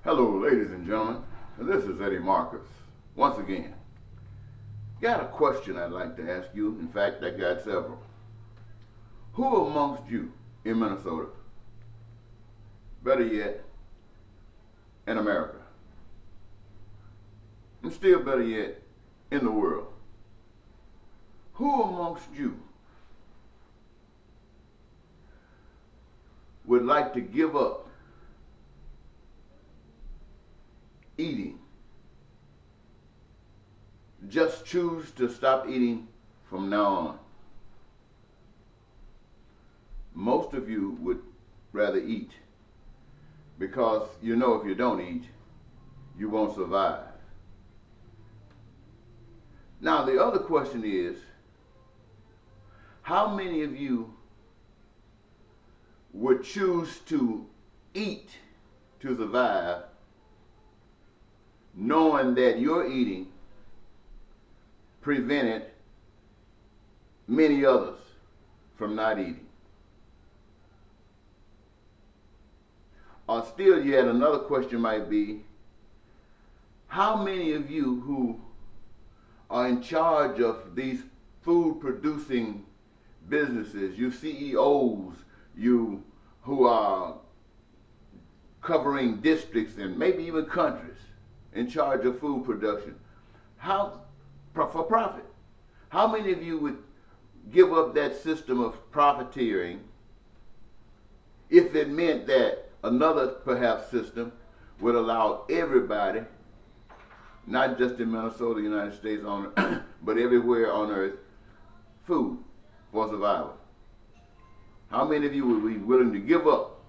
Hello, ladies and gentlemen. This is Eddie Marcus. Once again, got a question I'd like to ask you. In fact, I got several. Who amongst you in Minnesota, better yet, in America, and still better yet, in the world, who amongst you would like to give up eating? Just choose to stop eating from now on. Most of you would rather eat because you know if you don't eat, you won't survive. Now the other question is, how many of you would choose to eat to survive, knowing that your eating prevented many others from not eating? Or still yet another question might be, how many of you who are in charge of these food producing businesses, you CEOs, you who are covering districts and maybe even countries in charge of food production, for profit, how many of you would give up that system of profiteering if it meant that another perhaps system would allow everybody, not just in Minnesota, United States, but everywhere on earth, food for survival? How many of you would be willing to give up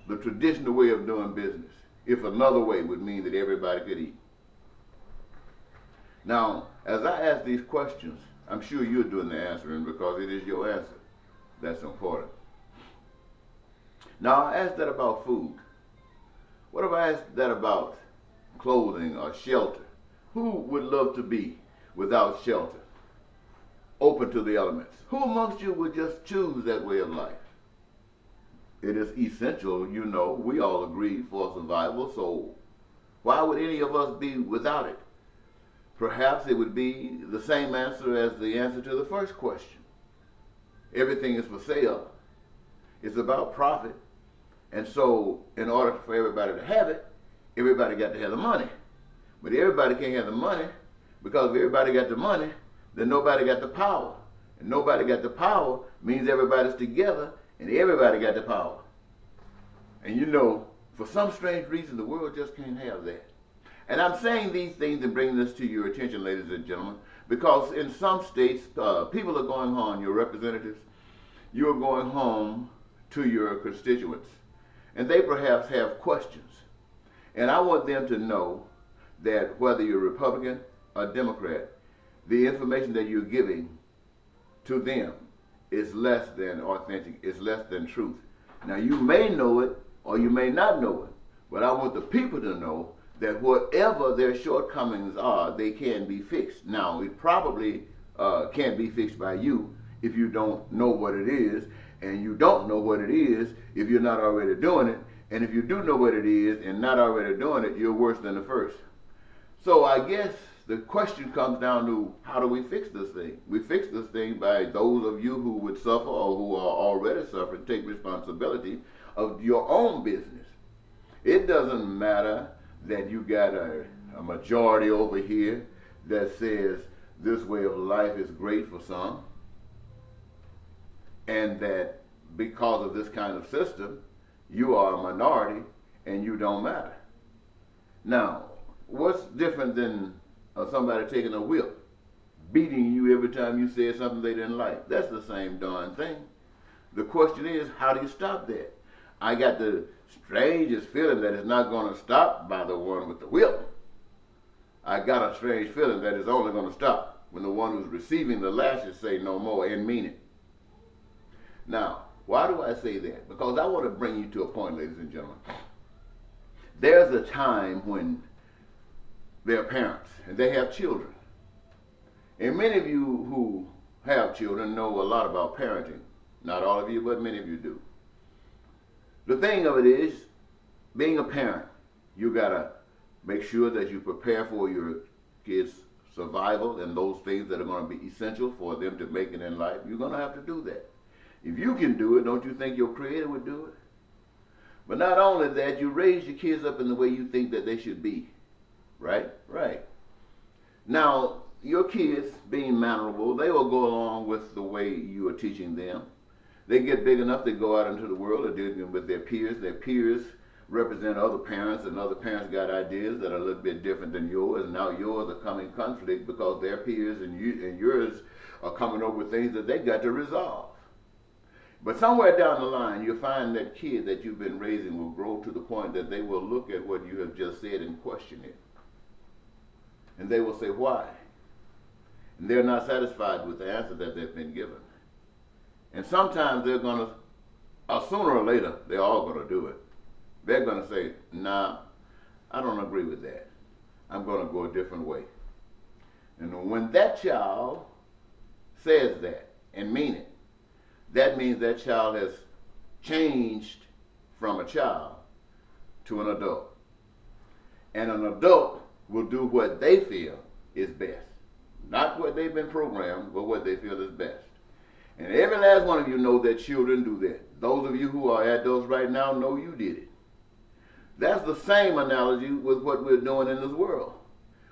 the traditional way of doing business if another way would mean that everybody could eat? Now, as I ask these questions, I'm sure you're doing the answering because it is your answer that's important. Now, I asked that about food. What if I asked that about clothing or shelter? Who would love to be without shelter, open to the elements? Who amongst you would just choose that way of life? It is essential, you know, we all agree, for survival, so why would any of us be without it? Perhaps it would be the same answer as the answer to the first question. Everything is for sale. It's about profit. And so in order for everybody to have it, everybody got to have the money. But everybody can't have the money, because if everybody got the money, then nobody got the power. And nobody got the power means everybody's together and everybody got the power. And you know, for some strange reason, the world just can't have that. And I'm saying these things and bringing this to your attention, ladies and gentlemen, because in some states, people are going home, your representatives, you're going home to your constituents, and they perhaps have questions. And I want them to know that whether you're Republican or Democrat, the information that you're giving to them is less than authentic, is less than truth. Now you may know it or you may not know it, but I want the people to know that whatever their shortcomings are, they can be fixed. Now, it probably can't be fixed by you if you don't know what it is, and you don't know what it is if you're not already doing it, and if you do know what it is and not already doing it, you're worse than the first. So I guess the question comes down to, how do we fix this thing? We fix this thing by those of you who would suffer or who are already suffering, take responsibility of your own business. It doesn't matter that you got a majority over here that says this way of life is great for some, and that because of this kind of system, you are a minority and you don't matter. Now, what's different than somebody taking a whip, beating you every time you said something they didn't like? That's the same darn thing. The question is, how do you stop that? I got the strangest feeling that it's not going to stop by the one with the whip. I got a strange feeling that it's only going to stop when the one who's receiving the lashes say no more and mean it. Now, why do I say that? Because I want to bring you to a point, ladies and gentlemen. There's a time when they're parents and they have children. And many of you who have children know a lot about parenting. Not all of you, but many of you do. The thing of it is, being a parent, You got to make sure that you prepare for your kids' survival and those things that are going to be essential for them to make it in life. You're going to have to do that. If you can do it, don't you think your Creator would do it? But not only that, you raise your kids up in the way you think that they should be. Right? Right. Now, your kids, being mannerable, they will go along with the way you are teaching them. They get big enough to go out into the world and deal with their peers. Their peers represent other parents, and other parents got ideas that are a little bit different than yours, and now yours are coming in conflict because their peers and yours are coming up with things that they got to resolve. But somewhere down the line, you'll find that kid that you've been raising will grow to the point that they will look at what you have just said and question it. And they will say, why? And they're not satisfied with the answer that they've been given. And sometimes they're going to, sooner or later, they're all going to do it. They're going to say, nah, I don't agree with that. I'm going to go a different way. And when that child says that and mean it, that means that child has changed from a child to an adult. And an adult will do what they feel is best. Not what they've been programmed, but what they feel is best. And every last one of you know that children do that. Those of you who are adults right now know you did it. That's the same analogy with what we're doing in this world.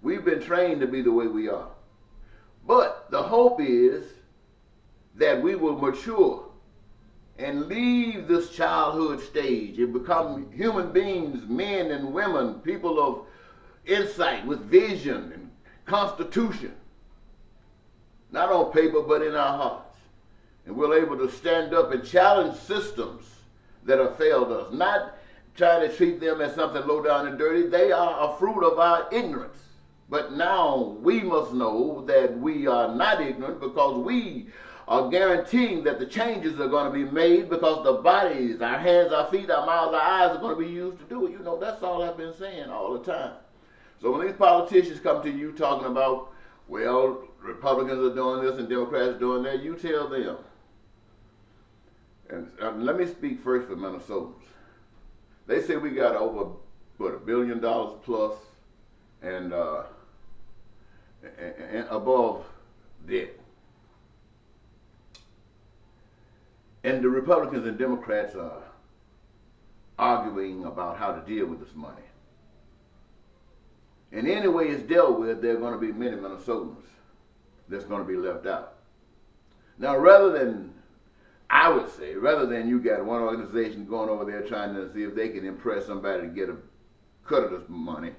We've been trained to be the way we are. But the hope is that we will mature and leave this childhood stage and become human beings, men and women, people of insight with vision and constitution. Not on paper, but in our hearts. And we're able to stand up and challenge systems that have failed us. Not trying to treat them as something low down and dirty. They are a fruit of our ignorance. But now we must know that we are not ignorant, because we are guaranteeing that the changes are going to be made, because the bodies, our hands, our feet, our mouths, our eyes are going to be used to do it. You know, that's all I've been saying all the time. So when these politicians come to you talking about, well, Republicans are doing this and Democrats are doing that, you tell them. And let me speak first for Minnesotans. They say we got over, $1 billion plus and above debt. And the Republicans and Democrats are arguing about how to deal with this money. And any way it's dealt with, there are going to be many Minnesotans that's going to be left out. Now, rather than you got one organization going over there trying to see if they can impress somebody to get a cut of this money,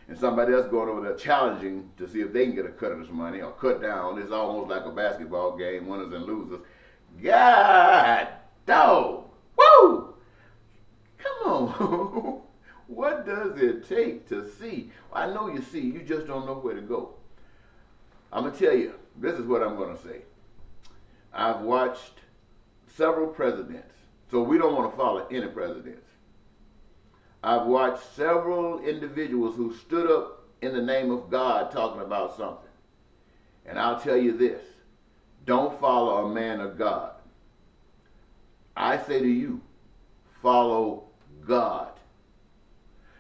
and somebody else going over there challenging to see if they can get a cut of this money or cut down, it's almost like a basketball game, winners and losers. God, dog, woo! Come on. What does it take to see? I know you see, you just don't know where to go. I'm going to tell you, this is what I'm going to say. I've watched several presidents, so we don't want to follow any presidents. I've watched several individuals who stood up in the name of God talking about something. And I'll tell you this, don't follow a man of God. I say to you, follow God.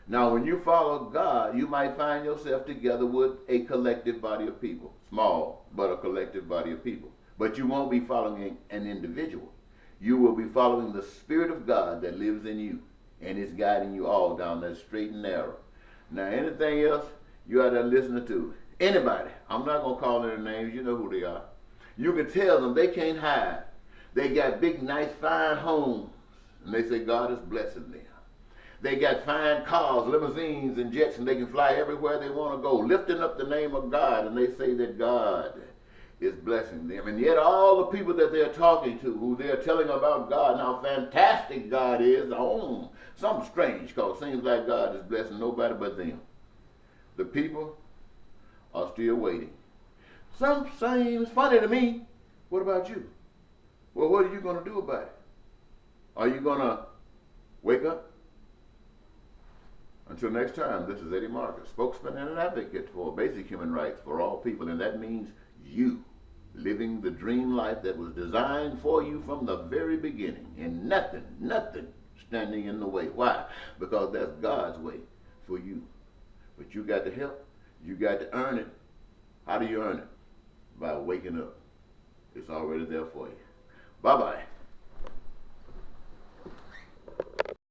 Now, when you follow God, you might find yourself together with a collective body of people. Small, but a collective body of people. But you won't be following an individual. You will be following the Spirit of God that lives in you, and is guiding you all down that straight and narrow. Now, anything else, you out there listening to anybody. I'm not going to call their names. You know who they are. You can tell them they can't hide. They got big, nice, fine homes, and they say God is blessing them. They got fine cars, limousines, and jets, and they can fly everywhere they want to go, lifting up the name of God, and they say that God is blessing them. And yet all the people that they're talking to, who they're telling about God, and how fantastic God is, something strange, because it seems like God is blessing nobody but them. The people are still waiting. Some seems funny to me. What about you? Well, what are you going to do about it? Are you going to wake up? Until next time, this is Eddie Marcus, spokesman and an advocate for basic human rights for all people, and that means you living the dream life that was designed for you from the very beginning, and nothing standing in the way. Why? Because that's God's way. for you. But you got to help. You got to earn it. How do you earn it? By waking up. It's already there for you. Bye-bye.